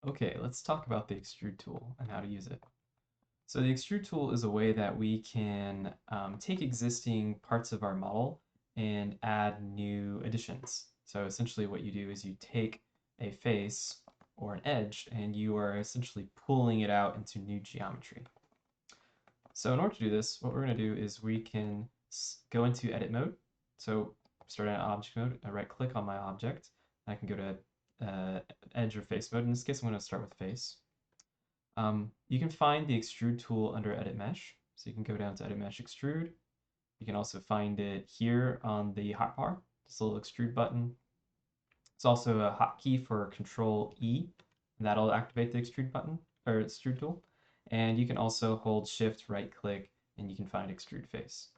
Okay, let's talk about the extrude tool and how to use it. So the extrude tool is a way that we can take existing parts of our model and add new additions. So essentially what you do is you take a face or an edge and you are essentially pulling it out into new geometry. So in order to do this, what we're going to do is we can go into edit mode. So start in object mode, I right click on my object. I can go to edge or face mode. In this case, I'm going to start with face. You can find the extrude tool under edit mesh. So you can go down to edit mesh extrude. You can also find it here on the hotbar, this little extrude button. It's also a hotkey for Control E, and that'll activate the extrude button or extrude tool. And you can also hold Shift, right click, and you can find extrude face.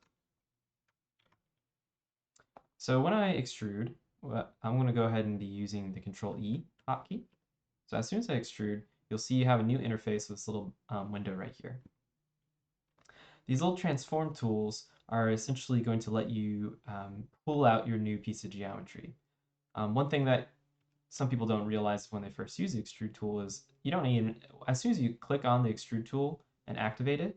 So when I extrude, I'm going to go ahead and be using the Control E hotkey. So as soon as I extrude, you'll see you have a new interface with this little window right here. These little transform tools are essentially going to let you pull out your new piece of geometry. One thing that some people don't realize when they first use the extrude tool is you don't even, as soon as you click on the extrude tool and activate it,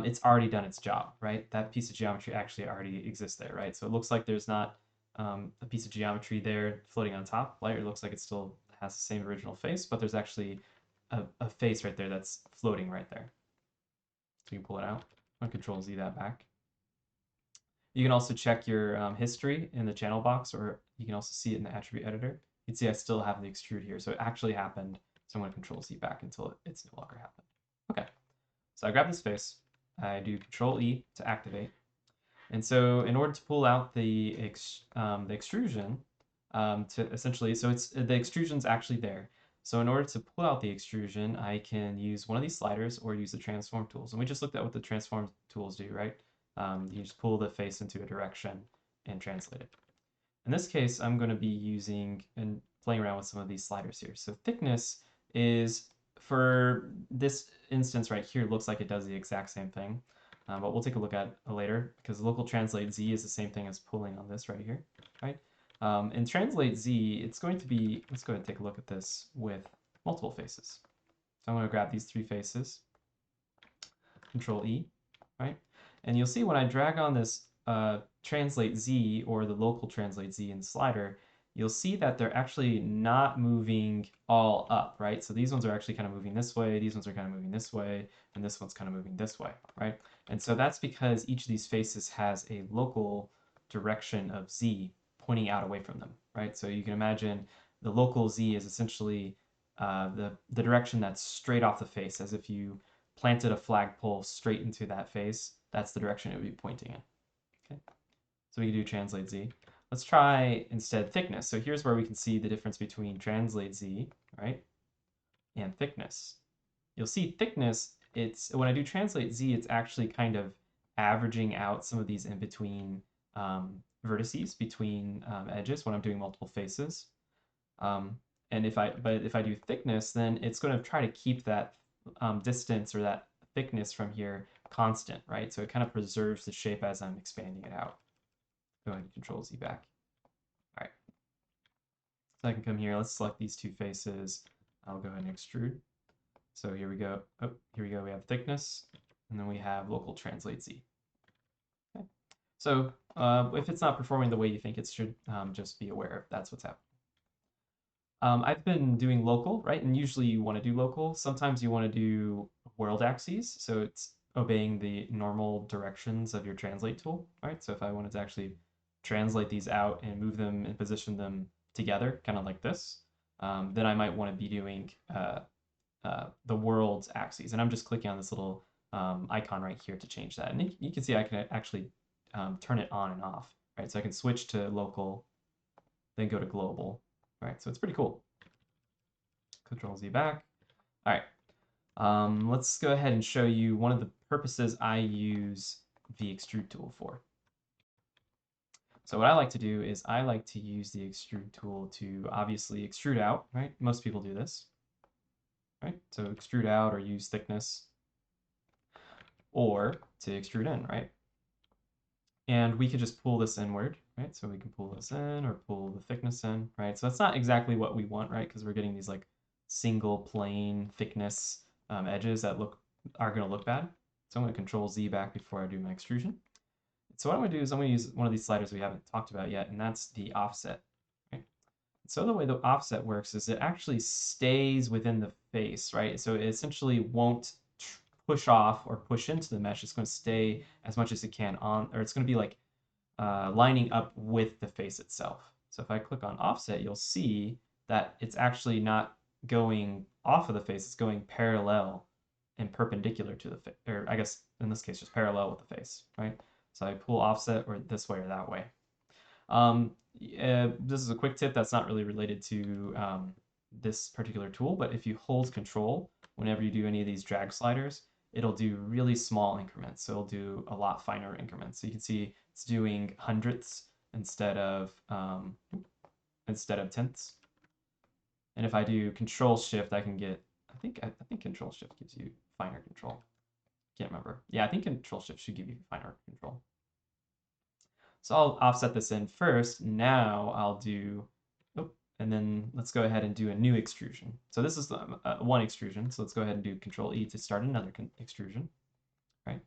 it's already done its job, right? That piece of geometry actually already exists there, right? So it looks like there's not a piece of geometry there floating on top. Lighter looks like it still has the same original face, but there's actually a face right there that's floating right there. So you can pull it out. I'll Control Z that back. You can also check your history in the channel box, or you can also see it in the attribute editor. You can see I still have the extrude here, so it actually happened. So I'm going to Control Z back until it's no longer happened. Okay, so I grab this face, I do Control E to activate, and so in order to pull out the extrusion, to essentially, so it's the extrusion's actually there. So in order to pull out the extrusion, I can use one of these sliders or use the transform tools. And we just looked at what the transform tools do, right? You just pull the face into a direction and translate it. In this case, I'm going to be using and playing around with some of these sliders here. So thickness is, for this instance right here, looks like it does the exact same thing. But we'll take a look at it later because local translate Z is the same thing as pulling on this right here, right? In translate Z, it's going to be, let's go ahead and take a look at this with multiple faces. So I'm going to grab these three faces, Control E, right? And you'll see when I drag on this translate Z or the local translate Z in the slider, you'll see that they're actually not moving all up, right? So these ones are actually kind of moving this way, these ones are kind of moving this way, and this one's kind of moving this way, right? And so that's because each of these faces has a local direction of Z pointing out away from them, right? So you can imagine the local Z is essentially the direction that's straight off the face, as if you planted a flagpole straight into that face. That's the direction it would be pointing in. Okay, so we can do translate Z. Let's try instead thickness. So here's where we can see the difference between translate Z, right, and thickness. You'll see thickness, it's when I do translate Z, it's actually kind of averaging out some of these in between vertices between edges when I'm doing multiple faces. And if I do thickness, then it's going to try to keep that distance or that thickness from here constant, right? So it kind of preserves the shape as I'm expanding it out. Go ahead and Control Z back. All right. So I can come here. Let's select these two faces. I'll go ahead and extrude. So here we go. Oh, here we go. We have thickness, and then we have local translate Z. Okay. So if it's not performing the way you think it should, just be aware if that's what's happening. I've been doing local, right? And usually you want to do local. Sometimes you want to do world axes. So it's obeying the normal directions of your translate tool, right? So if I wanted to actually translate these out and move them and position them together, kind of like this, then I might want to be doing the world's axes. And I'm just clicking on this little icon right here to change that. And you can see I can actually turn it on and off, right? So I can switch to local, then go to global, right? So it's pretty cool. Control Z back. All right. Let's go ahead and show you one of the purposes I use the extrude tool for. So what I like to do is I like to use the extrude tool to obviously extrude out, right? Most people do this, right? So extrude out or use thickness, or to extrude in, right? And we could just pull this inward, right? So we can pull this in or pull the thickness in, right? So that's not exactly what we want, right? Because we're getting these like single plane thickness edges that are going to look bad. So I'm going to Control Z back before I do my extrusion. So what I'm going to do is I'm going to use one of these sliders we haven't talked about yet, and that's the offset. Right? So the way the offset works is it actually stays within the face, right? So it essentially won't push off or push into the mesh. It's going to stay as much as it can on, or it's going to be like lining up with the face itself. So if I click on offset, you'll see that it's actually not going off of the face, it's going parallel and perpendicular to the face, or I guess in this case, just parallel with the face, right? So I pull offset or this way or that way. This is a quick tip that's not really related to this particular tool, but if you hold control whenever you do any of these drag sliders, it'll do really small increments. So it'll do a lot finer increments. So you can see it's doing hundredths instead of tenths. And if I do Control Shift, I can get, I think Control Shift gives you finer control. Can't remember. Yeah, I think Control Shift should give you finer control. So I'll offset this in first. Now I'll do, and then let's go ahead and do a new extrusion. So this is one extrusion. So let's go ahead and do Control E to start another extrusion, right?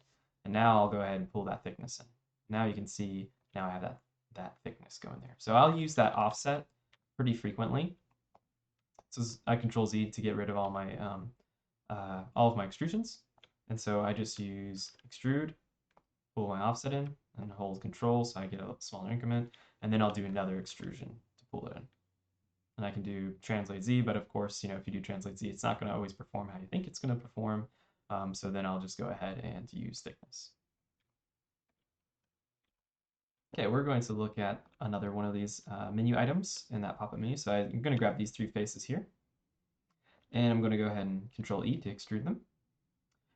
And now I'll go ahead and pull that thickness in. Now you can see, now I have that thickness going there. So I'll use that offset pretty frequently. So I Control Z to get rid of all of my extrusions. And so I just use extrude, pull my offset in, and hold control so I get a smaller increment, and then I'll do another extrusion to pull it in. And I can do translate Z, but of course, if you do translate Z, it's not going to always perform how you think it's going to perform. So then I'll just go ahead and use thickness. Okay, we're going to look at another one of these menu items in that pop-up menu. So I'm going to grab these three faces here, and I'm going to go ahead and Control E to extrude them.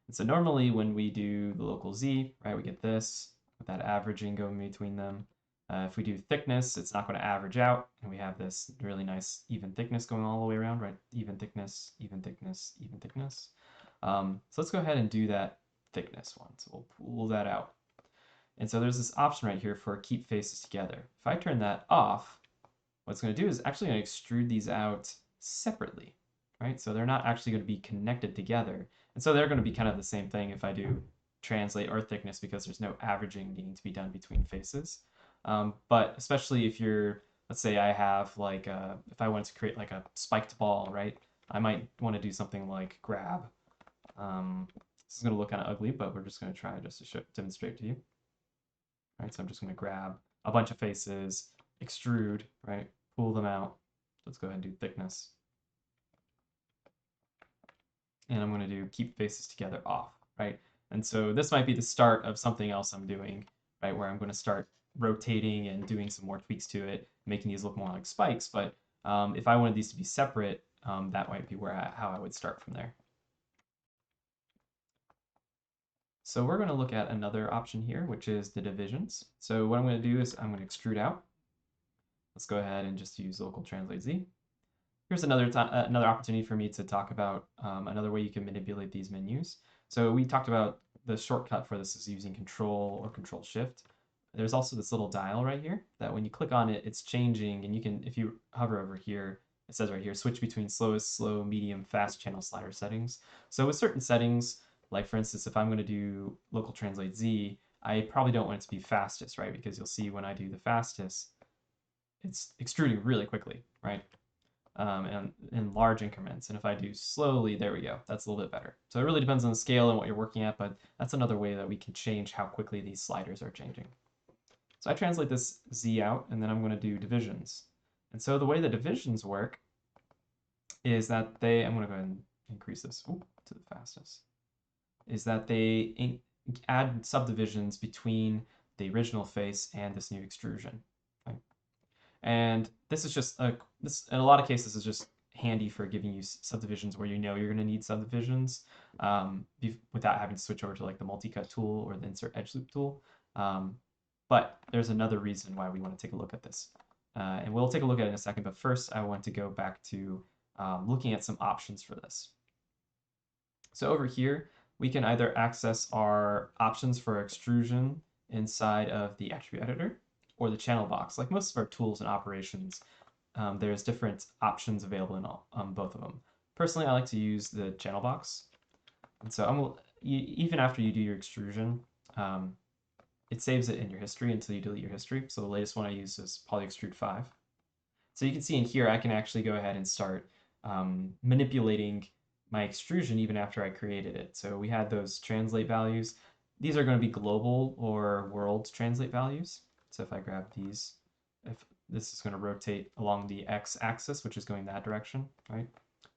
And so normally when we do the local Z, right, we get this with that averaging going between them. If we do thickness, it's not going to average out, and we have this really nice even thickness going all the way around, right? Even thickness, even thickness, even thickness. So let's go ahead and do that thickness one. So we'll pull that out. And so there's this option right here for keep faces together. If I turn that off, what it's going to do is actually going to extrude these out separately, right? So they're not actually going to be connected together. And so they're going to be kind of the same thing if I do translate or thickness, because there's no averaging needing to be done between faces. But especially if you're, let's say I have like, if I wanted to create like a spiked ball, right? I might want to do something like grab. This is going to look kind of ugly, but we're just going to try just to demonstrate to you. All right, so I'm just going to grab a bunch of faces, extrude, right? Pull them out. Let's go ahead and do thickness. And I'm going to do keep faces together off, right? And so this might be the start of something else I'm doing, right? Where I'm going to start rotating and doing some more tweaks to it, making these look more like spikes. But if I wanted these to be separate, that might be how I would start from there. So we're going to look at another option here, which is the divisions. So what I'm going to do is I'm going to extrude out. Let's go ahead and just use local translate Z. Here's another opportunity for me to talk about another way you can manipulate these menus. So we talked about the shortcut for this is using Control or Control Shift. There's also this little dial right here that when you click on it, it's changing, and you can, if you hover over here, it says right here, switch between slowest, slow, medium, fast channel slider settings. So with certain settings, like for instance, if I'm going to do local translate Z, I probably don't want it to be fastest, right? Because you'll see when I do the fastest, it's extruding really quickly, right? And in large increments. And if I do slowly, there we go. That's a little bit better. So it really depends on the scale and what you're working at, but that's another way that we can change how quickly these sliders are changing. So I translate this Z out, and then I'm going to do divisions. And so the way the divisions work is that I'm going to go ahead and increase this to the fastest, is that they add subdivisions between the original face and this new extrusion. Right? And this is just, this in a lot of cases is just handy for giving you subdivisions where you know you're going to need subdivisions without having to switch over to like the multi-cut tool or the insert edge loop tool. But there's another reason why we want to take a look at this. And we'll take a look at it in a second, but first I want to go back to looking at some options for this. So over here, we can either access our options for extrusion inside of the attribute editor or the channel box. Like most of our tools and operations, there's different options available in both of them. Personally, I like to use the channel box. And so even after you do your extrusion, um, it saves it in your history until you delete your history. So the latest one I used is Extrude 5. So you can see in here, I can actually go ahead and start manipulating my extrusion even after I created it. So we had those translate values. These are going to be global or world translate values. So if I grab these, if this is going to rotate along the x-axis, which is going that direction, right?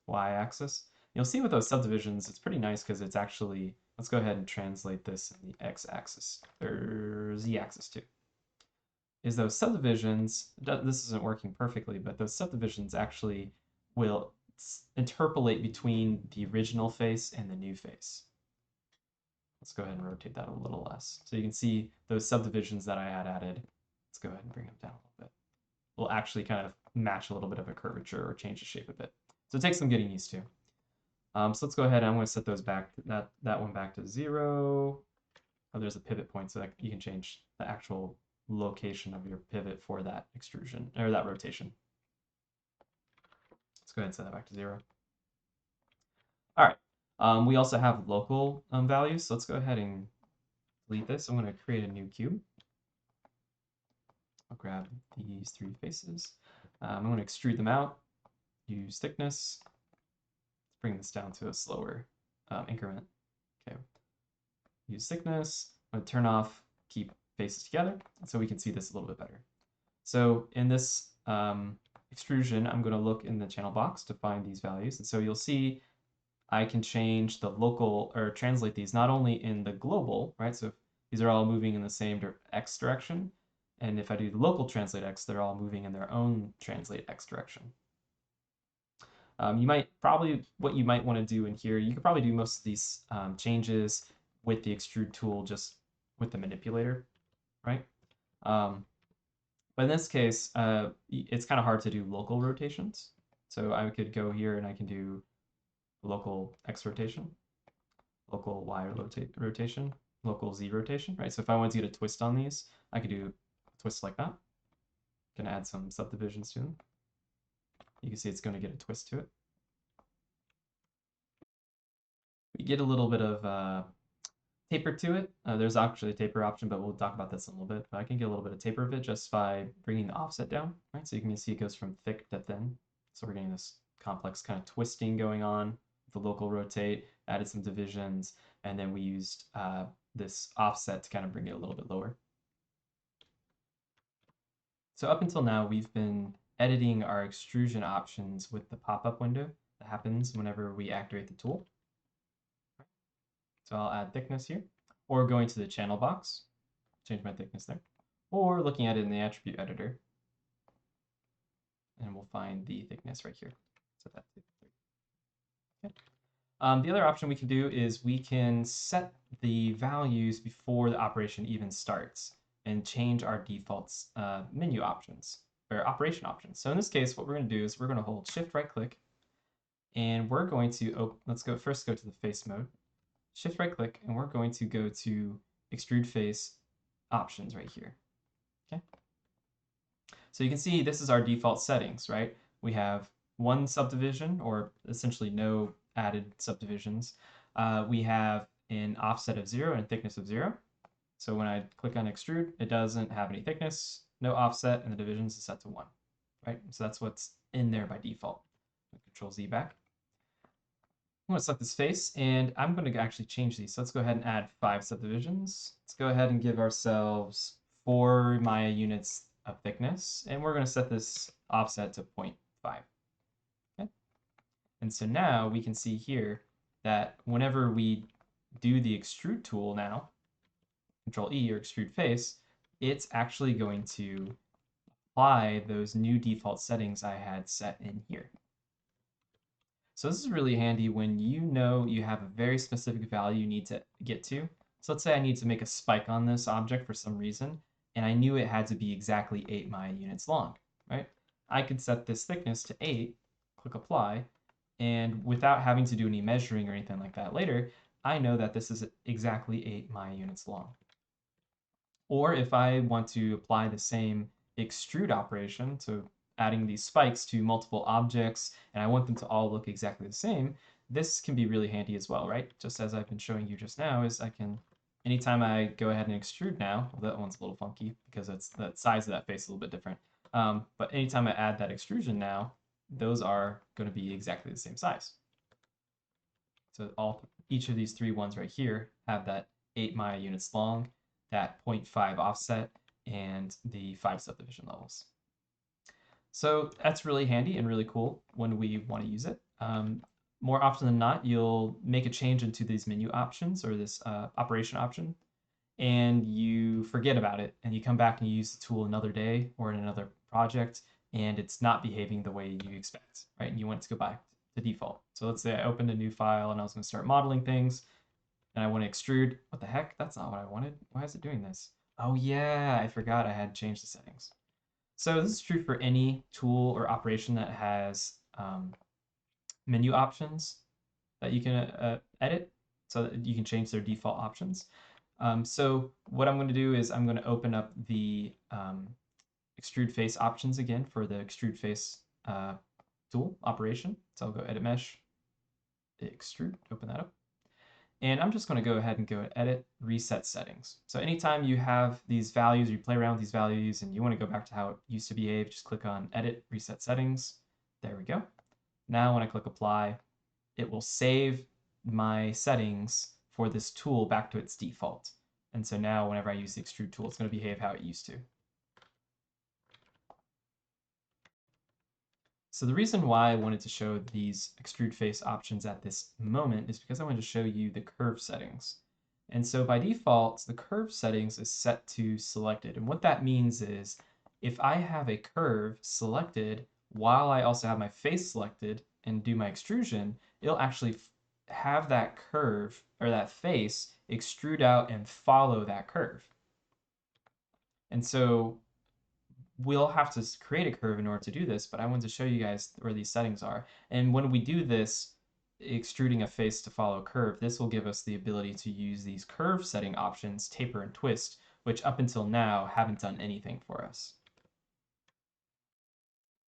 Y-axis. You'll see with those subdivisions, it's pretty nice because it's actually, let's go ahead and translate this in the x-axis, or z-axis too, is those subdivisions, this isn't working perfectly, but those subdivisions actually will interpolate between the original face and the new face. Let's go ahead and rotate that a little less. So you can see those subdivisions that I had added. Let's go ahead and bring them down a little bit. Will actually kind of match a little bit of a curvature or change the shape a bit. So it takes some getting used to. So let's go ahead and I'm going to set those back, that one back to 0. Oh, there's a pivot point so that you can change the actual location of your pivot for that extrusion or that rotation. Let's go ahead and set that back to 0. All right. We also have local values. So let's go ahead and delete this. I'm going to create a new cube. I'll grab these 3 faces. I'm going to extrude them out, use thickness. Let's bring this down to a slower increment. Okay. Use thickness. I'm going to turn off keep faces together so we can see this a little bit better. So in this extrusion, I'm going to look in the channel box to find these values. And so you'll see I can change the local or translate these not only in the global, right? So these are all moving in the same x direction. And if I do the local translate x, they're all moving in their own translate x direction. What you might want to do in here, you could probably do most of these changes with the extrude tool, just with the manipulator, right? But in this case, it's kind of hard to do local rotations. So I could go here and I can do local X rotation, local Y rotation, local Z rotation, right? So if I wanted to get a twist on these, I could do a twist like that. Gonna add some subdivisions to them. You can see it's going to get a twist to it. We get a little bit of taper to it. There's actually a taper option, but we'll talk about this in a little bit. But I can get a little bit of taper of it just by bringing the offset down, right? So you can see it goes from thick to thin. So we're getting this complex kind of twisting going on. The local rotate, added some divisions, and then we used this offset to kind of bring it a little bit lower. So up until now, we've been editing our extrusion options with the pop-up window that happens whenever we activate the tool. So I'll add thickness here, or going to the channel box, change my thickness there, or looking at it in the attribute editor, and we'll find the thickness right here. Set that to 3. Okay. The other option we can do is we can set the values before the operation even starts and change our defaults menu options or operation options. So in this case, what we're going to do is we're going to hold Shift right click, and we're going to first go to the face mode. Shift right click, and we're going to go to extrude face options right here. Okay. So you can see this is our default settings, right? We have one subdivision, or essentially no added subdivisions. We have an offset of 0 and thickness of 0. So when I click on extrude, it doesn't have any thickness, no offset, and the divisions is set to 1, right? So that's what's in there by default. Control Z back. I'm going to select this face, and I'm going to actually change these. So let's go ahead and add 5 subdivisions. Let's go ahead and give ourselves 4 Maya units of thickness, and we're going to set this offset to 0.5. Okay? And so now we can see here that whenever we do the extrude tool now, Control E or extrude face, it's actually going to apply those new default settings I had set in here. So this is really handy when you know you have a very specific value you need to get to. So let's say I need to make a spike on this object for some reason, and I knew it had to be exactly 8 Maya units long, right? I could set this thickness to 8, click apply, and without having to do any measuring or anything like that later, I know that this is exactly 8 Maya units long. Or if I want to apply the same extrude operation, so adding these spikes to multiple objects and I want them to all look exactly the same, this can be really handy as well, right? Just as I've been showing you just now, is I can, anytime I go ahead and extrude now, well, that one's a little funky because it's the size of that face is a little bit different. But anytime I add that extrusion now, those are going to be exactly the same size. So each of these three ones right here have that 8 Maya units long, that 0.5 offset, and the 5 subdivision levels. So that's really handy and really cool when we want to use it. More often than not, you'll make a change into these menu options or this operation option, and you forget about it, and you come back and you use the tool another day or in another project, and it's not behaving the way you expect, right? And you want it to go back to default. So let's say I opened a new file and I was going to start modeling things, and I want to extrude. What the heck? That's not what I wanted. Why is it doing this? Oh yeah, I forgot I had changed the settings. So this is true for any tool or operation that has menu options that you can edit so that you can change their default options. So what I'm going to do is I'm going to open up the extrude face options again for the extrude face tool operation. So I'll go edit mesh, extrude, open that up. And I'm just going to go ahead and go edit reset settings. So anytime you have these values, you play around with these values and you want to go back to how it used to behave, just click on edit reset settings. There we go. Now when I click apply, it will save my settings for this tool back to its default. And so now whenever I use the extrude tool, it's going to behave how it used to. So the reason why I wanted to show these extrude face options at this moment is because I wanted to show you the curve settings. And so by default, the curve settings is set to selected. And what that means is if I have a curve selected while I also have my face selected and do my extrusion, it'll actually have that curve or that face extrude out and follow that curve. And so we'll have to create a curve in order to do this, but I wanted to show you guys where these settings are. And when we do this, extruding a face to follow a curve, this will give us the ability to use these curve setting options, taper and twist, which up until now haven't done anything for us.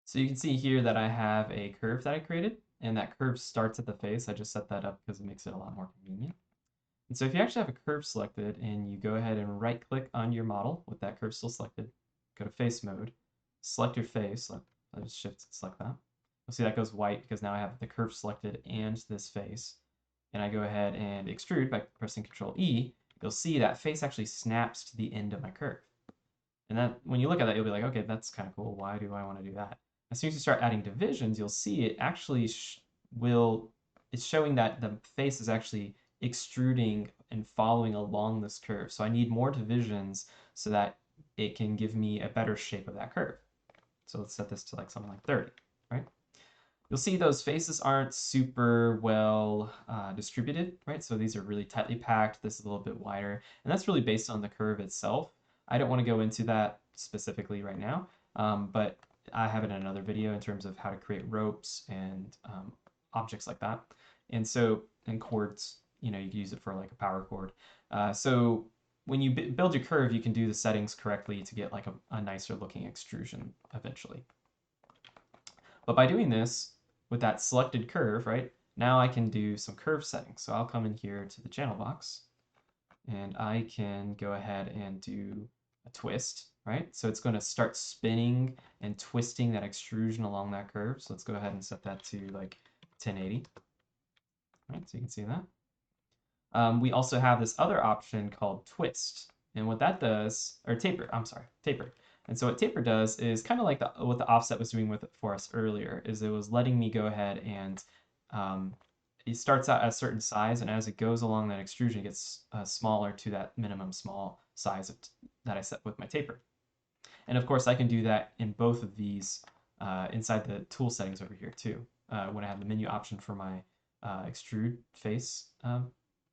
So you can see here that I have a curve that I created, and that curve starts at the face. I just set that up because it makes it a lot more convenient. And so if you actually have a curve selected and you go ahead and right click on your model with that curve still selected, go to face mode, select your face, I just shift select that. You'll see that goes white because now I have the curve selected and this face. And I go ahead and extrude by pressing Control E, you'll see that face actually snaps to the end of my curve. And that when you look at that, you'll be like, okay, that's kind of cool. Why do I want to do that? As soon as you start adding divisions, you'll see it actually it's showing that the face is actually extruding and following along this curve. So I need more divisions so that it can give me a better shape of that curve. So let's set this to like something like 30, right? You'll see those faces aren't super well distributed, right? So these are really tightly packed. This is a little bit wider, and that's really based on the curve itself. I don't want to go into that specifically right now, but I have it in another video in terms of how to create ropes and objects like that. And so, and cords, you can use it for like a power cord. So when you build your curve, you can do the settings correctly to get like a nicer looking extrusion eventually. But by doing this with that selected curve, right, now I can do some curve settings. So I'll come in here to the channel box and I can go ahead and do a twist, right? So it's going to start spinning and twisting that extrusion along that curve. So let's go ahead and set that to like 1080. Right, so you can see that. We also have this other option called twist. And what that does, or taper, I'm sorry, taper. And so what taper does is kind of like what the offset was doing with it for us earlier, is it was letting me go ahead and it starts out at a certain size, and as it goes along that extrusion, it gets smaller to that minimum small size that I set with my taper. And of course, I can do that in both of these inside the tool settings over here too. When I have the menu option for my extrude face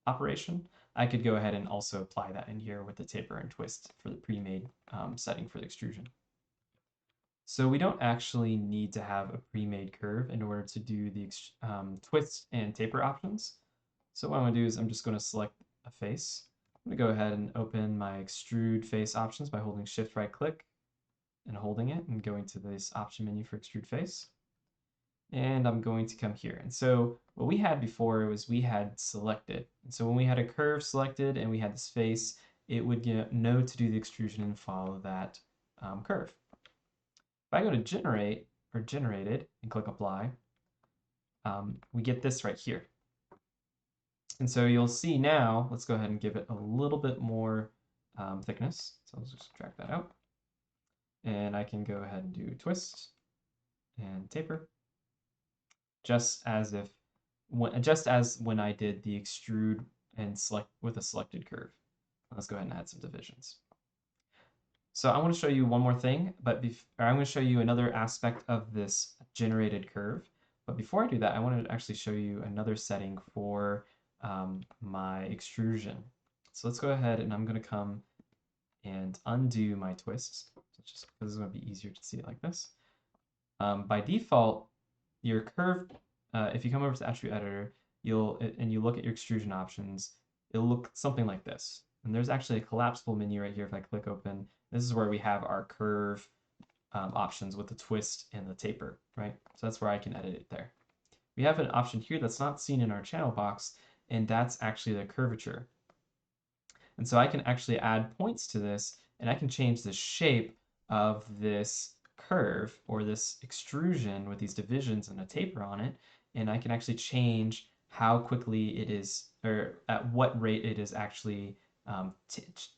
operation, I could go ahead and also apply that in here with the taper and twist for the pre-made setting for the extrusion. So we don't actually need to have a pre-made curve in order to do the twist and taper options. So what I'm going to do is I'm just going to select a face. I'm going to go ahead and open my extrude face options by holding shift right click. and holding it and going to this option menu for extrude face. And I'm going to come here. And so what we had before was we had selected. And so when we had a curve selected and we had this face, it would know to do the extrusion and follow that curve. If I go to generate or generated and click apply, we get this right here. And so you'll see now, let's go ahead and give it a little bit more thickness. So I'll just drag that out. And I can go ahead and do twist and taper, just as when I did the extrude and select with a selected curve. Let's go ahead and add some divisions. So I want to show you one more thing, but I'm going to show you another aspect of this generated curve. But before I do that, I want to actually show you another setting for my extrusion. So let's go ahead and I'm going to come and undo my twists, just because it's going to be easier to see it like this. By default, your curve, if you come over to the attribute editor, and you look at your extrusion options, it'll look something like this. And there's actually a collapsible menu right here. If I click open, this is where we have our curve options with the twist and the taper, right? So that's where I can edit it there. We have an option here that's not seen in our channel box, and that's actually the curvature. And so I can actually add points to this, and I can change the shape of this curve or this extrusion with these divisions and a taper on it, and I can actually change how quickly it is, or at what rate it is actually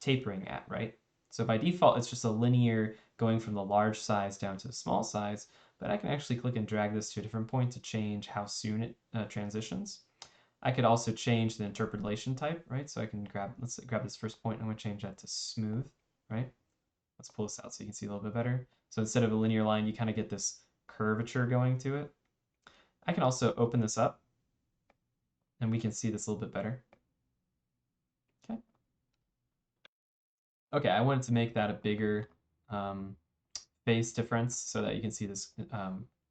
tapering at, right? So by default, it's just a linear going from the large size down to the small size, but I can actually click and drag this to a different point to change how soon it transitions. I could also change the interpolation type, right? So I can let's grab this first point, and I'm going to change that to smooth, right? Let's pull this out so you can see a little bit better. So instead of a linear line, you kind of get this curvature going to it. I can also open this up, and we can see this a little bit better. Okay. Okay, I wanted to make that a bigger phase difference so that you can see this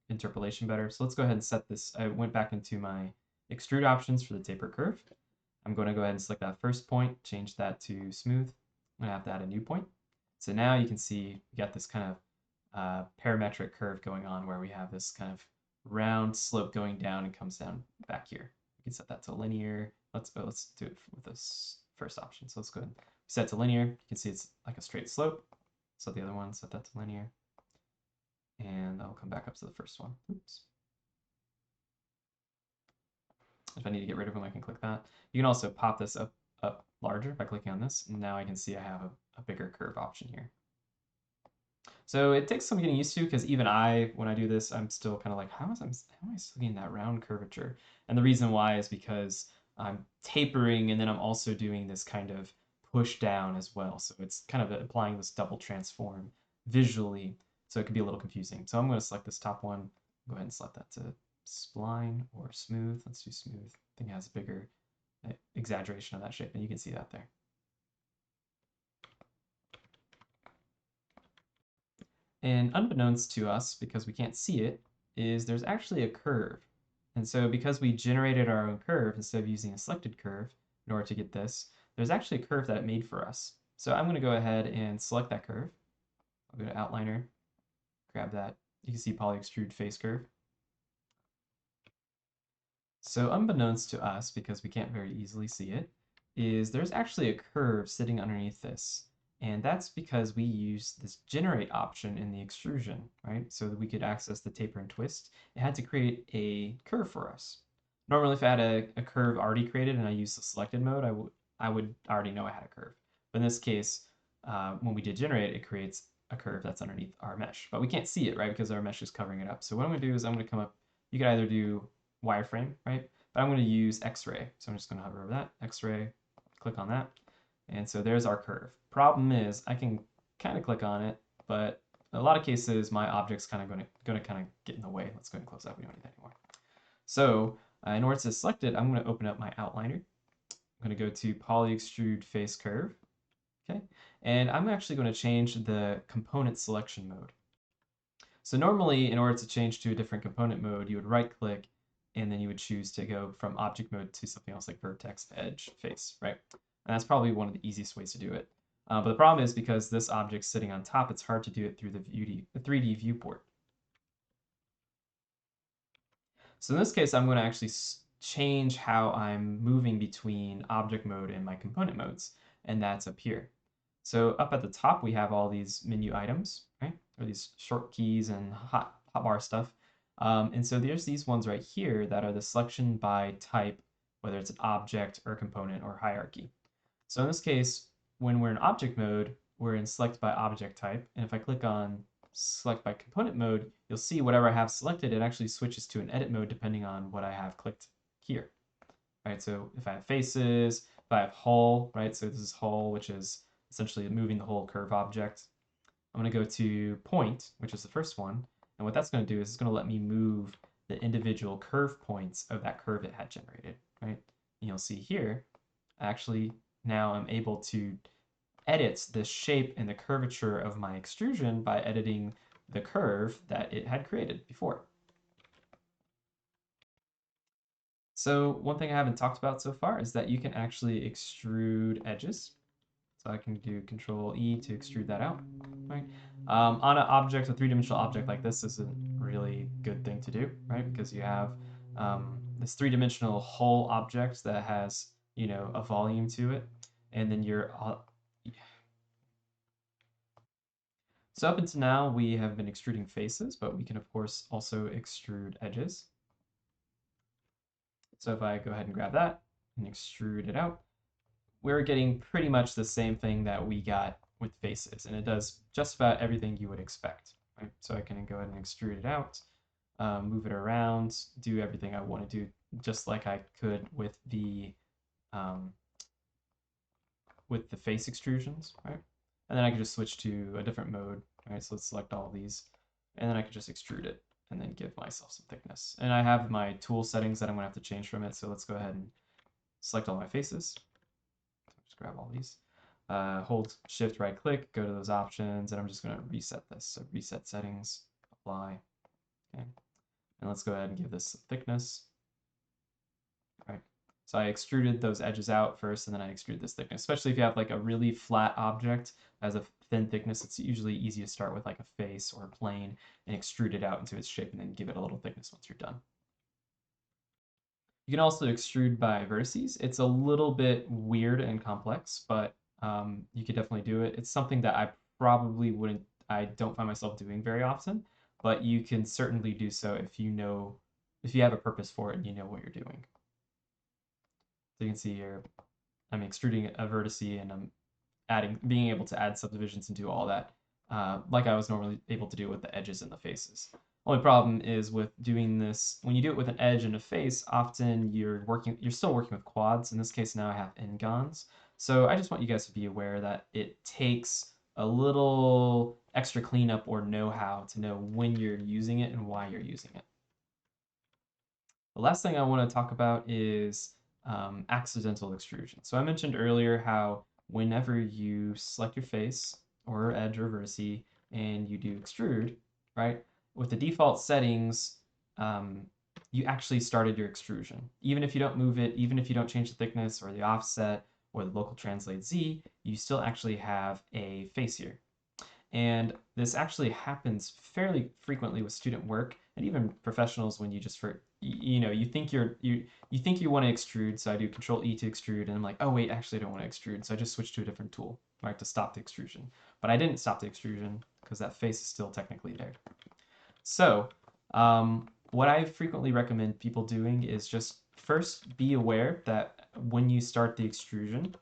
interpolation better. So let's go ahead and set this. I went back into my extrude options for the taper curve. I'm going to go ahead and select that first point, change that to smooth. I'm going to have to add a new point. So now you can see we got this kind of parametric curve going on where we have this kind of round slope going down and comes down back here. We can set that to linear. Let's do it with this first option. So let's go ahead and set to linear. You can see it's like a straight slope. So the other one, set that to linear. And I'll come back up to the first one. Oops. If I need to get rid of them, I can click that. You can also pop this up larger by clicking on this. And now I can see I have a bigger curve option here. So it takes some getting used to, because even when I do this, I'm still kind of like, how am I still getting that round curvature? And the reason why is because I'm tapering, and then I'm also doing this kind of push down as well. So it's kind of applying this double transform visually. So it can be a little confusing. So I'm going to select this top one. Go ahead and select that to spline or smooth. Let's do smooth. I think it has a bigger exaggeration of that shape, and you can see that there. And unbeknownst to us, because we can't see it, is there's actually a curve. And so because we generated our own curve instead of using a selected curve in order to get this, there's actually a curve that it made for us. So I'm going to go ahead and select that curve. I'll go to outliner, grab that. You can see poly extrude face curve. So unbeknownst to us, because we can't very easily see it, is there's actually a curve sitting underneath this. And that's because we use this generate option in the extrusion, right? So that we could access the taper and twist. It had to create a curve for us. Normally, if I had a curve already created and I use the selected mode, I would already know I had a curve. But in this case, when we did generate, it creates a curve that's underneath our mesh. But we can't see it, right? Because our mesh is covering it up. So what I'm going to do is I'm going to come up. You could either do wireframe, right? But I'm going to use X-ray. So I'm just going to hover over that, X-ray, click on that. And so there's our curve. Problem is, I can kind of click on it, but in a lot of cases, my object's kind of going to kind of get in the way. Let's go ahead and close that. We don't need that anymore. So in order to select it, I'm going to open up my outliner. I'm going to go to poly extrude face curve. Okay, and I'm actually going to change the component selection mode. So normally, in order to change to a different component mode, you would right-click, and then you would choose to go from object mode to something else like vertex, edge, face, right? And that's probably one of the easiest ways to do it. But the problem is because this object's sitting on top, it's hard to do it through the 3D viewport. So in this case, I'm going to actually change how I'm moving between object mode and my component modes, and that's up here. So up at the top, we have all these menu items, right? Or these short keys and hotbar stuff. And so there's these ones right here that are the selection by type, whether it's an object or a component or hierarchy. So in this case, when we're in object mode, we're in select by object type. And if I click on select by component mode, you'll see whatever I have selected, it actually switches to an edit mode depending on what I have clicked here. Right, so if I have faces, if I have hull, right, so this is hull, which is essentially moving the whole curve object. I'm going to go to point, which is the first one, and what that's going to do is it's going to let me move the individual curve points of that curve it had generated, right? And you'll see here, actually now I'm able to edit the shape and the curvature of my extrusion by editing the curve that it had created before. So one thing I haven't talked about so far is that you can actually extrude edges. So I can do Control E to extrude that out, right? On an object, a three-dimensional object like this is a really good thing to do, right? Because you have this three-dimensional hull object that has, you know, a volume to it, and then so up until now, we have been extruding faces, but we can, of course, also extrude edges. So if I go ahead and grab that and extrude it out, we're getting pretty much the same thing that we got with faces, and it does just about everything you would expect. Right? So I can go ahead and extrude it out, move it around, do everything I want to do, just like I could um, with the face extrusions, right? And then I can just switch to a different mode, right? So let's select all of these, and then I can just extrude it and then give myself some thickness. And I have my tool settings that I'm gonna have to change from it. So let's go ahead and select all my faces. Just grab all these. Hold Shift right click, go to those options, and I'm just gonna reset this. So reset settings, apply, okay. And let's go ahead and give this some thickness, right? So I extruded those edges out first, and then I extruded this thickness. Especially if you have like a really flat object as a thin thickness, it's usually easy to start with like a face or a plane and extrude it out into its shape and then give it a little thickness once you're done. You can also extrude by vertices. It's a little bit weird and complex, but you could definitely do it. It's something that I probably wouldn't, I don't find myself doing very often, but you can certainly do so if you know, if you have a purpose for it and you know what you're doing. So you can see here, I'm extruding a vertice and I'm being able to add subdivisions and do all that, like I was normally able to do with the edges and the faces. Only problem is with doing this, when you do it with an edge and a face, often you're still working with quads. In this case, now I have n-gons. So I just want you guys to be aware that it takes a little extra cleanup or know-how to know when you're using it and why you're using it. The last thing I want to talk about is accidental extrusion. So I mentioned earlier how whenever you select your face or edge or vertice and you do extrude, right, with the default settings, you actually started your extrusion. Even if you don't move it, even if you don't change the thickness or the offset or the local translate Z, you still actually have a face here. And this actually happens fairly frequently with student work and even professionals when you just you think you think you want to extrude, so I do Control E to extrude, and I'm like, oh wait, actually I don't want to extrude, so I just switch to a different tool, right, to stop the extrusion. But I didn't stop the extrusion because that face is still technically there. So what I frequently recommend people doing is just first be aware that when you start the extrusion,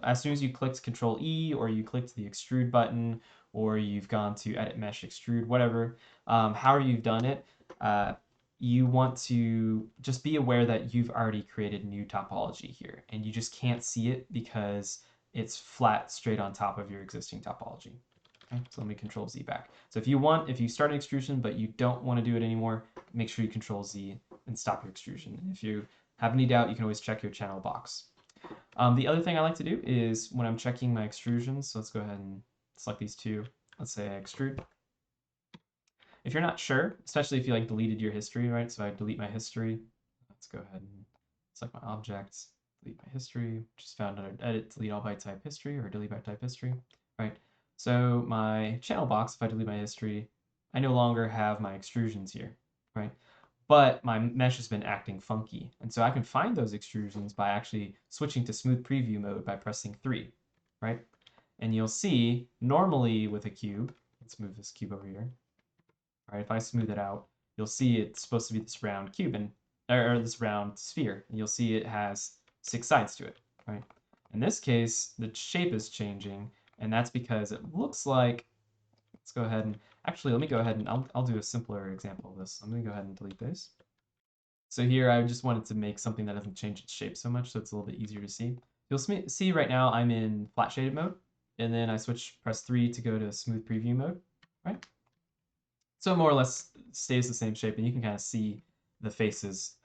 as soon as you clicked Control E or you clicked the extrude button or you've gone to edit mesh extrude, whatever, however you've done it, you want to just be aware that you've already created new topology here and you just can't see it because it's flat straight on top of your existing topology. Okay, so let me Control Z back. So if you start an extrusion but you don't want to do it anymore, make sure you Control Z and stop your extrusion. And if you have any doubt, you can always check your channel box. The other thing I like to do is when I'm checking my extrusions, so let's go ahead and select these two. Let's say I extrude. If you're not sure, especially if you like deleted your history, right? So I delete my history. Let's go ahead and select my objects. delete my history, just found under edit, delete all by type history or delete by type history, right? So my channel box, if I delete my history, I no longer have my extrusions here, right? But my mesh has been acting funky. And so I can find those extrusions by actually switching to smooth preview mode by pressing 3, right? And you'll see, normally with a cube, let's move this cube over here, right? If I smooth it out, you'll see it's supposed to be this round cube or this round sphere. And you'll see it has 6 sides to it, right? In this case, the shape is changing, and that's because it looks like, let's go ahead and, actually, let me go ahead and, I'll do a simpler example of this. I'm gonna go ahead and delete this. So here I just wanted to make something that doesn't change its shape so much, so it's a little bit easier to see. You'll see right now I'm in flat shaded mode, and then I press 3 to go to smooth preview mode, right? So more or less stays the same shape, and you can kind of see the faces,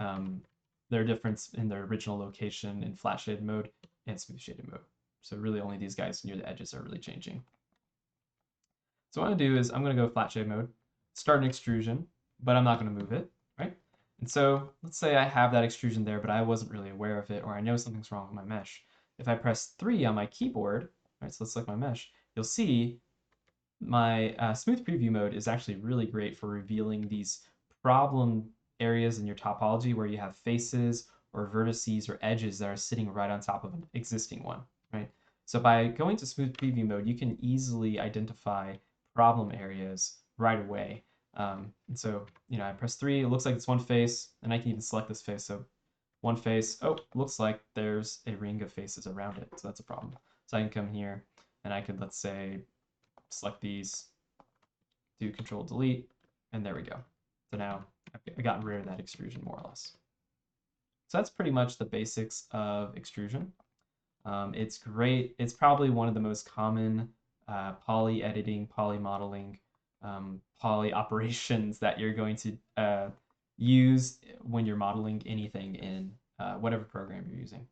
their difference in their original location in flat shaded mode and smooth shaded mode. So really only these guys near the edges are really changing. So what I'm gonna do is I'm gonna go flat shade mode, start an extrusion, but I'm not gonna move it, right? And so let's say I have that extrusion there, but I wasn't really aware of it, or I know something's wrong with my mesh. If I press 3 on my keyboard, right, so let's select my mesh, you'll see my smooth preview mode is actually really great for revealing these problem areas in your topology where you have faces or vertices or edges that are sitting right on top of an existing one, right? So by going to smooth preview mode, you can easily identify problem areas right away. And so, I press 3, it looks like it's one face, and I can even select this face. So one face, oh, looks like there's a ring of faces around it. So that's a problem. So I can come here and I could, let's say, select these, do Control Delete, and there we go. So now I've gotten rid of that extrusion more or less. So that's pretty much the basics of extrusion. It's great. It's probably one of the most common poly editing, poly modeling, poly operations that you're going to use when you're modeling anything in whatever program you're using.